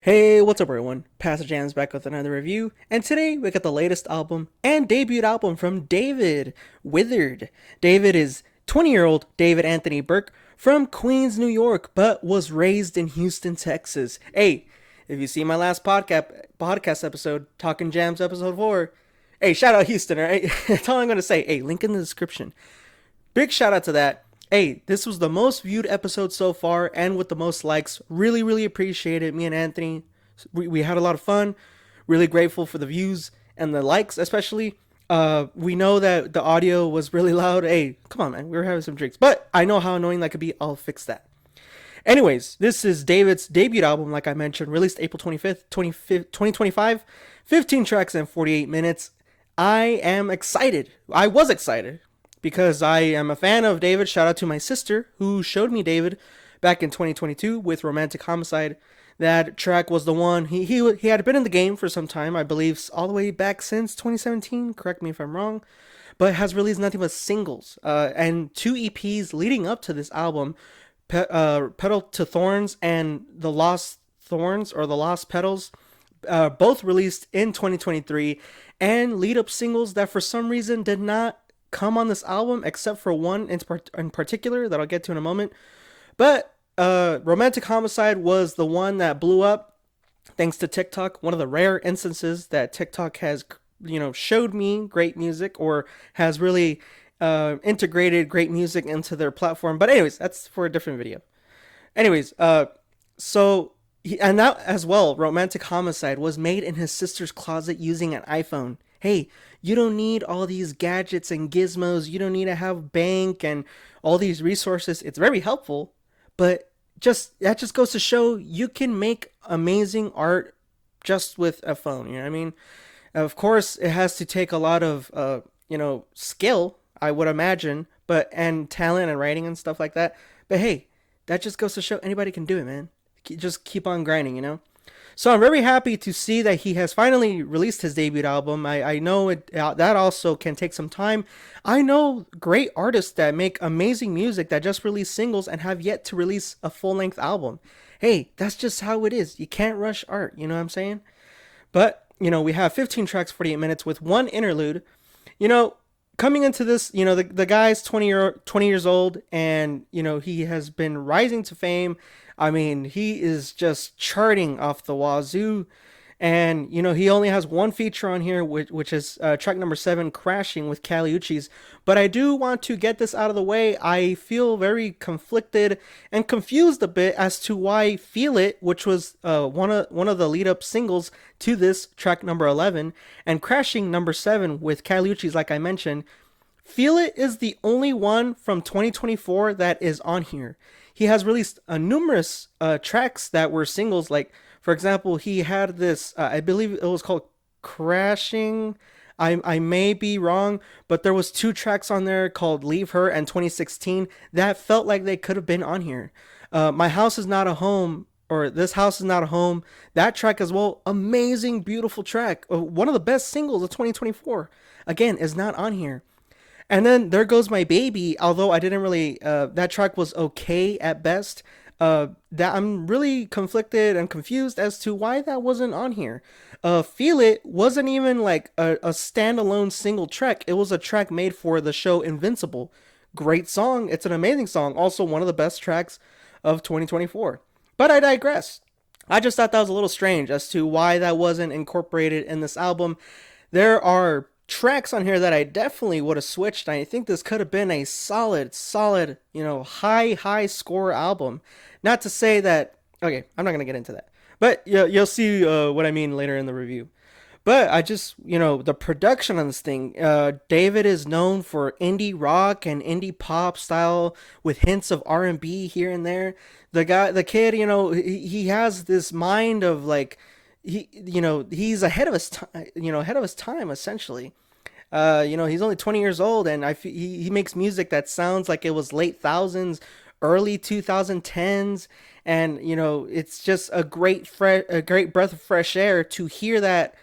Hey, what's up everyone? Pastor JAMZ back with another review, and today we got the latest album and debut album from David, WITHERED. David is 20-year-old David Anthony Burke from Queens, New York, but was raised in Houston, Texas. Hey, if you see my last podcast episode, Talking Jams episode 4, hey, shout out Houston, alright? That's all I'm gonna say. Hey, link in the description. Big shout out to that. Hey, this was the most viewed episode so far and with the most likes. Really, really appreciate it. Me and Anthony, we had a lot of fun. Really grateful for the views and the likes, especially. We know that the audio was really loud. Hey, come on, man. We were having some drinks. But I know how annoying that could be. I'll fix that. Anyways, this is David's debut album, like I mentioned, released April 25th, 2025. 15 tracks and 48 minutes. I am excited. I was excited because I am a fan of David. Shout out to my sister who showed me David back in 2022 with Romantic Homicide. That track was the one. He had been in the game for some time, I believe, all the way back since 2017. Correct me if I'm wrong, but has released nothing but singles and two EPs leading up to this album, Petal to Thorns and The Lost Thorns or The Lost Petals. Both released in 2023 and lead up singles that for some reason did not come on this album except for one in particular that I'll get to in a moment. But Romantic Homicide was the one that blew up thanks to TikTok. One of the rare instances that TikTok has, showed me great music or has really integrated great music into their platform. But anyways, that's for a different video. Anyways, and that as well, Romantic Homicide was made in his sister's closet using an iPhone. Hey, you don't need all these gadgets and gizmos. You don't need to have bank and all these resources. It's very helpful, but that just goes to show you can make amazing art just with a phone. You know what I mean? Of course, it has to take a lot of skill, I would imagine, and talent and writing and stuff like that. But hey, that just goes to show anybody can do it, man. Just keep on grinding. So I'm very happy to see that he has finally released his debut album. I know that also can take some time. I know great artists that make amazing music that just release singles and have yet to release a full-length album. Hey, that's just how it is. You can't rush art, you know what I'm saying? But, we have 15 tracks, 48 minutes with one interlude. Coming into this, the guy's 20 years old, and, he has been rising to fame. I mean, he is just charting off the wazoo. And, he only has one feature on here, which is track number 7, Crashing with Uchis. But I do want to get this out of the way. I feel very conflicted and confused a bit as to why Feel It, which was one of the lead-up singles to this, track number 11, and Crashing number 7 with Uchis, like I mentioned, Feel It is the only one from 2024 that is on here. He has released numerous tracks that were singles. Like, for example, he had this, I believe it was called Crashing. I may be wrong, but there was 2 tracks on there called Leave Her and 2016 that felt like they could have been on here. My House Is Not a Home, or This House Is Not a Home, that track as well, amazing, beautiful track. One of the best singles of 2024, again, is not on here. And then There Goes My Baby, although I didn't really, that track was okay at best. That I'm really conflicted and confused as to why that wasn't on here. Feel It wasn't even like a standalone single track. It was a track made for the show Invincible. Great song. It's an amazing song. Also one of the best tracks of 2024. But I digress. I just thought that was a little strange as to why that wasn't incorporated in this album. There are tracks on here that I definitely would have switched. I think this could have been a solid, high score album. Not to say that, okay, I'm not going to get into that. But you'll see what I mean later in the review. But I just, the production on this thing, David is known for indie rock and indie pop style with hints of R&B here and there. The kid, he has this mind of like, he's ahead of his time, essentially. He's only 20 years old, and he makes music that sounds like it was late thousands, early 2010s, and it's just a great breath of fresh air to hear that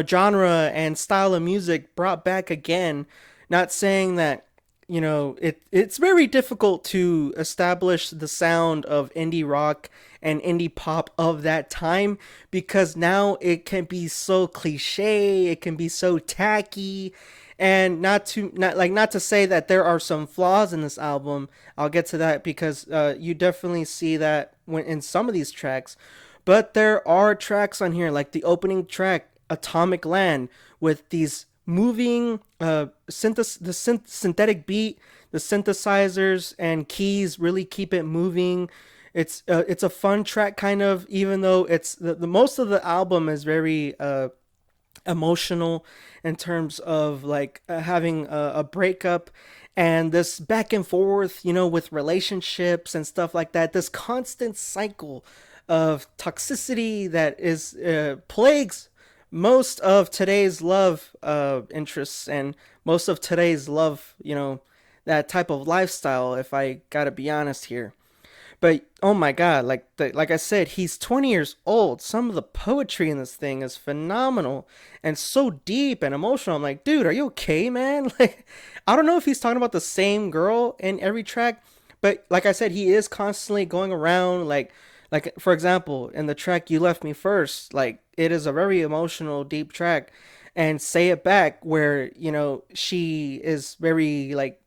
genre and style of music brought back again. Not saying that it's very difficult to establish the sound of indie rock and indie pop of that time, because now it can be so cliche, it can be so tacky. And not to say that there are some flaws in this album. I'll get to that, because you definitely see that when in some of these tracks. But there are tracks on here, like the opening track, Atomic Land, with these moving synthetic beat, the synthesizers and keys really keep it moving. It's a fun track, kind of, even though it's the most of the album is very emotional, in terms of like having a breakup, and this back and forth, with relationships and stuff like that, this constant cycle of toxicity that is plagues most of today's love interests, and most of today's love, that type of lifestyle, if I gotta be honest here. But oh my god, like I said, he's 20 years old. Some of the poetry in this thing is phenomenal and so deep and emotional. I'm like, dude, are you okay, man? Like, I don't know if he's talking about the same girl in every track, but like I said, he is constantly going around, like for example, in the track "You Left Me First," like it is a very emotional, deep track, and "Say It Back," where she is very, like,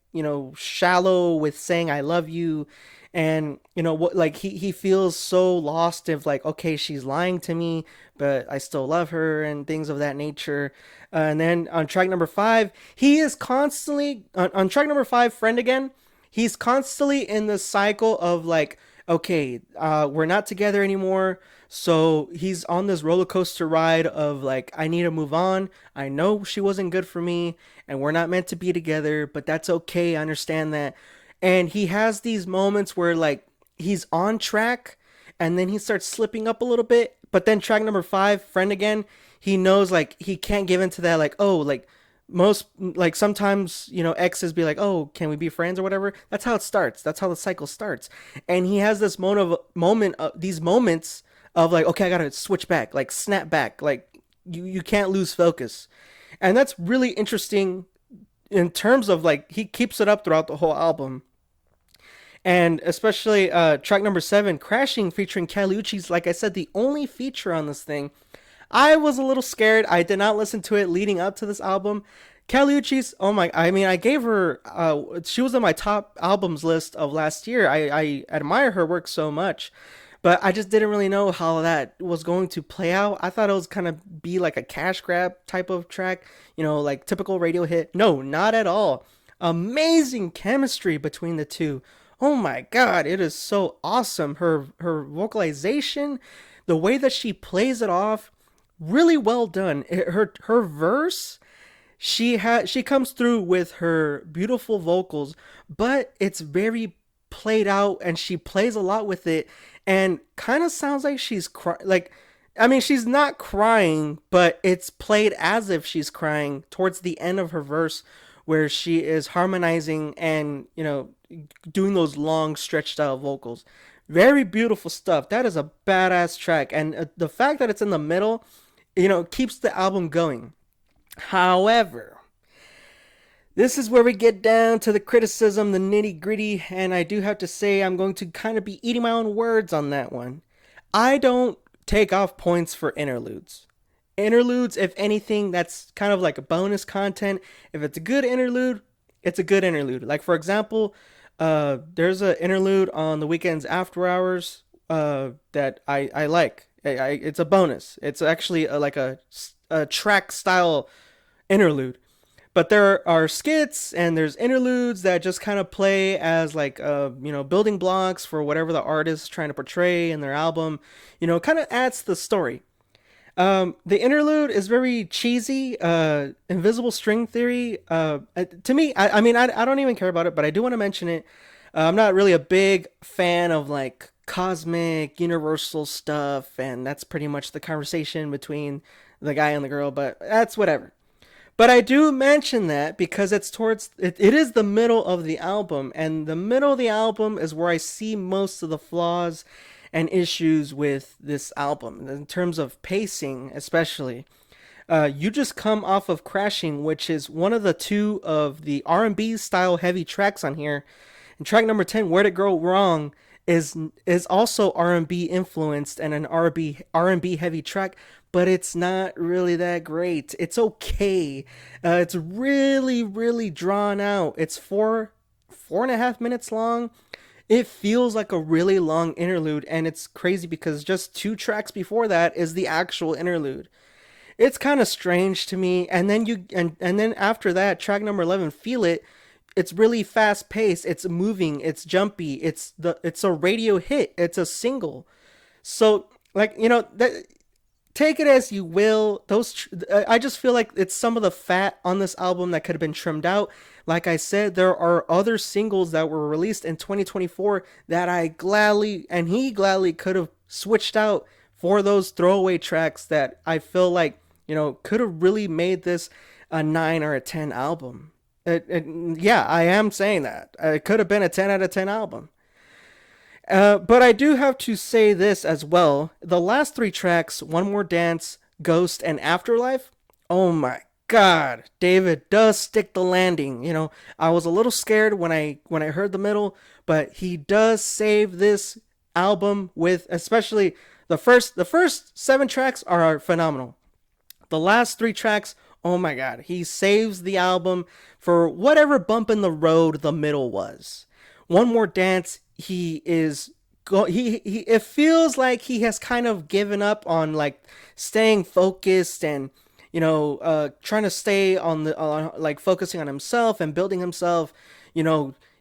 shallow with saying "I love you," and what, like he feels so lost of, like, okay, she's lying to me, but I still love her, and things of that nature. And then on track number 5, he is constantly on track number 5, "Friend Again." He's constantly in the cycle of, like, okay, we're not together anymore. So he's on this roller coaster ride of, like, I need to move on. I know she wasn't good for me, and we're not meant to be together, but that's okay. I understand that. And he has these moments where, like, he's on track, and then he starts slipping up a little bit. But then track number 5, "Friend Again," he knows, like, he can't give into that, like, oh, like, most, like, sometimes, exes be like, oh, can we be friends or whatever. That's how it starts, that's how the cycle starts. And he has this these moments of, like, okay, I gotta switch back, like, snap back, like, you can't lose focus. And that's really interesting, in terms of, like, he keeps it up throughout the whole album. And especially track number 7, "Crashing," featuring Uchis, like I said, the only feature on this thing. I was a little scared. I did not listen to it leading up to this album. Uchis, oh my, I mean, I gave her, she was on my top albums list of last year. I admire her work so much, but I just didn't really know how that was going to play out. I thought it was kind of be like a cash grab type of track, like typical radio hit. No, not at all. Amazing chemistry between the two. Oh my god, it is so awesome. Her vocalization, the way that she plays it off, really well done. Her verse, she comes through with her beautiful vocals, but it's very played out, and she plays a lot with it, and kind of sounds like she's like, I mean, she's not crying, but it's played as if she's crying towards the end of her verse, where she is harmonizing and, doing those long stretched out vocals. Very beautiful stuff. That is a badass track, and the fact that it's in the middle, keeps the album going. However, this is where we get down to the criticism, the nitty gritty, and I do have to say I'm going to kind of be eating my own words on that one. I don't take off points for interludes. Interludes, if anything, that's kind of like a bonus content. If it's a good interlude, it's a good interlude. Like, for example, there's an interlude on The Weeknd's After Hours that I like. It's a bonus. It's actually like a track style interlude. But there are skits and there's interludes that just kind of play as, like, building blocks for whatever the artist is trying to portray in their album. Kind of adds to the story. The interlude is very cheesy. Invisible String Theory. To me, I mean, I don't even care about it, but I do want to mention it. I'm not really a big fan of, like, cosmic, universal stuff, and that's pretty much the conversation between the guy and the girl, but that's whatever. But I do mention that because it is the middle of the album, and the middle of the album is where I see most of the flaws and issues with this album, in terms of pacing especially. You just come off of Crashing, which is one of the two of the R&B style heavy tracks on here. And track number 10, Where'd It Go Wrong, is also R&B influenced and an R&B heavy track, but it's not really that great. It's okay. It's really really drawn out. It's 4.5 minutes long. It feels like a really long interlude, and it's crazy because just two tracks before that is the actual interlude. It's kind of strange to me. And then and then after that, track number 11, Feel It. It's really fast paced. It's moving. It's jumpy. It's a radio hit. It's a single. So like that, take it as you will. I just feel like it's some of the fat on this album that could have been trimmed out. Like I said, there are other singles that were released in 2024 that I gladly and he gladly could have switched out for those throwaway tracks that I feel like could have really made this a 9 or a 10 album. Yeah, I am saying that it could have been a 10 out of 10 album. But I do have to say this as well. The last three tracks, One More Dance, Ghost, and Afterlife, oh my god, David does stick the landing. I was a little scared when I heard the middle, but he does save this album with, especially the first 7 tracks are phenomenal. The last 3 tracks, oh my god, he saves the album for whatever bump in the road the middle was. One More Dance, he is he it feels like he has kind of given up on like staying focused and trying to stay on like focusing on himself and building himself,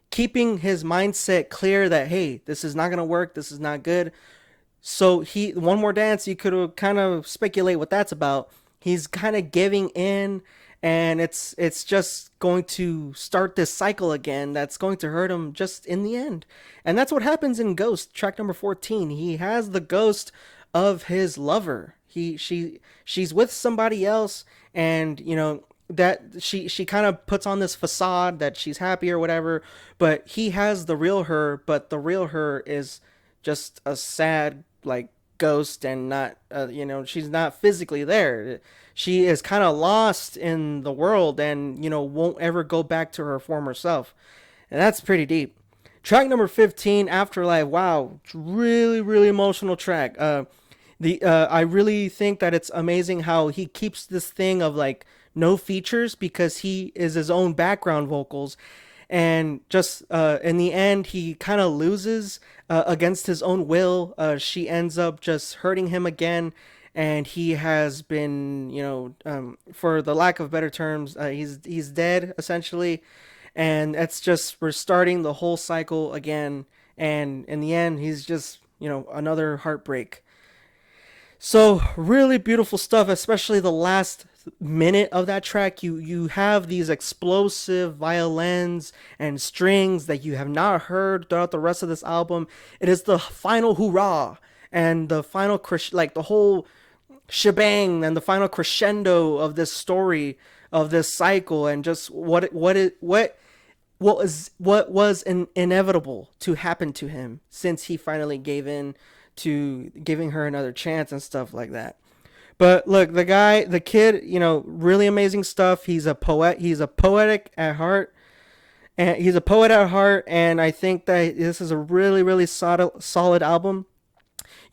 keeping his mindset clear that hey, this is not going to work, this is not good. So One More Dance, you could kind of speculate what that's about. He's kind of giving in, and it's just going to start this cycle again that's going to hurt him just in the end. And that's what happens in Ghost, track number 14. He has the ghost of his lover. She's with somebody else, and that she kind of puts on this facade that she's happy or whatever, but he has the real her, but the real her is just a sad like ghost, and not she's not physically there. She is kind of lost in the world, and won't ever go back to her former self. And that's pretty deep. Track number 15, Afterlife. Wow, really really emotional track. I really think that it's amazing how he keeps this thing of like no features, because he is his own background vocals, and just in the end he kind of loses against his own will. She ends up just hurting him again, and he has been for the lack of better terms, he's dead essentially, and it's just restarting the whole cycle again, and in the end he's just another heartbreak. So really beautiful stuff, especially the last minute of that track. You have these explosive violins and strings that you have not heard throughout the rest of this album. It is the final hurrah and the final like the whole shebang and the final crescendo of this story, of this cycle, and just what was inevitable to happen to him since he finally gave in to giving her another chance and stuff like that. But look, the kid, really amazing stuff. He's a poet. He's a poetic at heart, and he's a poet at heart. And I think that this is a really, really solid album.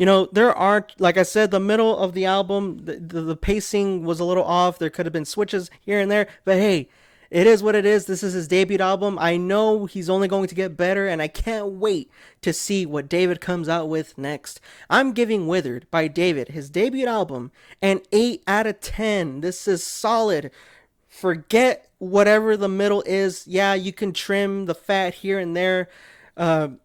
There aren't, like I said, the middle of the album, the pacing was a little off. There could have been switches here and there, but hey, it is what it is. This is his debut album. I know he's only going to get better, and I can't wait to see what David comes out with next. I'm giving Withered by David, his debut album, an 8 out of 10. This is solid. Forget whatever the middle is. Yeah, you can trim the fat here and there. It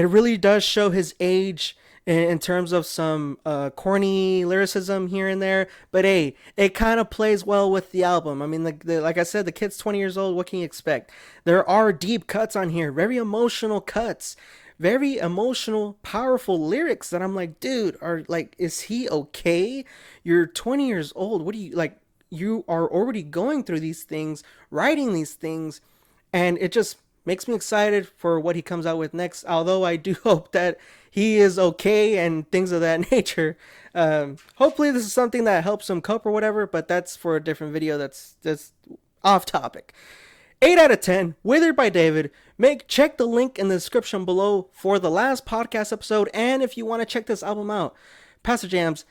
really does show his age in terms of some corny lyricism here and there, but hey, it kind of plays well with the album. I mean, like I said, the kid's 20 years old. What can you expect? There are deep cuts on here, very emotional cuts, very emotional, powerful lyrics that I'm like, dude, is he okay? You're 20 years old. What do you like? You are already going through these things, writing these things, and it just makes me excited for what he comes out with next. Although I do hope that he is okay and things of that nature. Hopefully this is something that helps him cope or whatever. But that's for a different video. That's off topic. 8 out of 10, Withered by David. Check the link in the description below for the last podcast episode, and if you want to check this album out. Pastor JAMZ,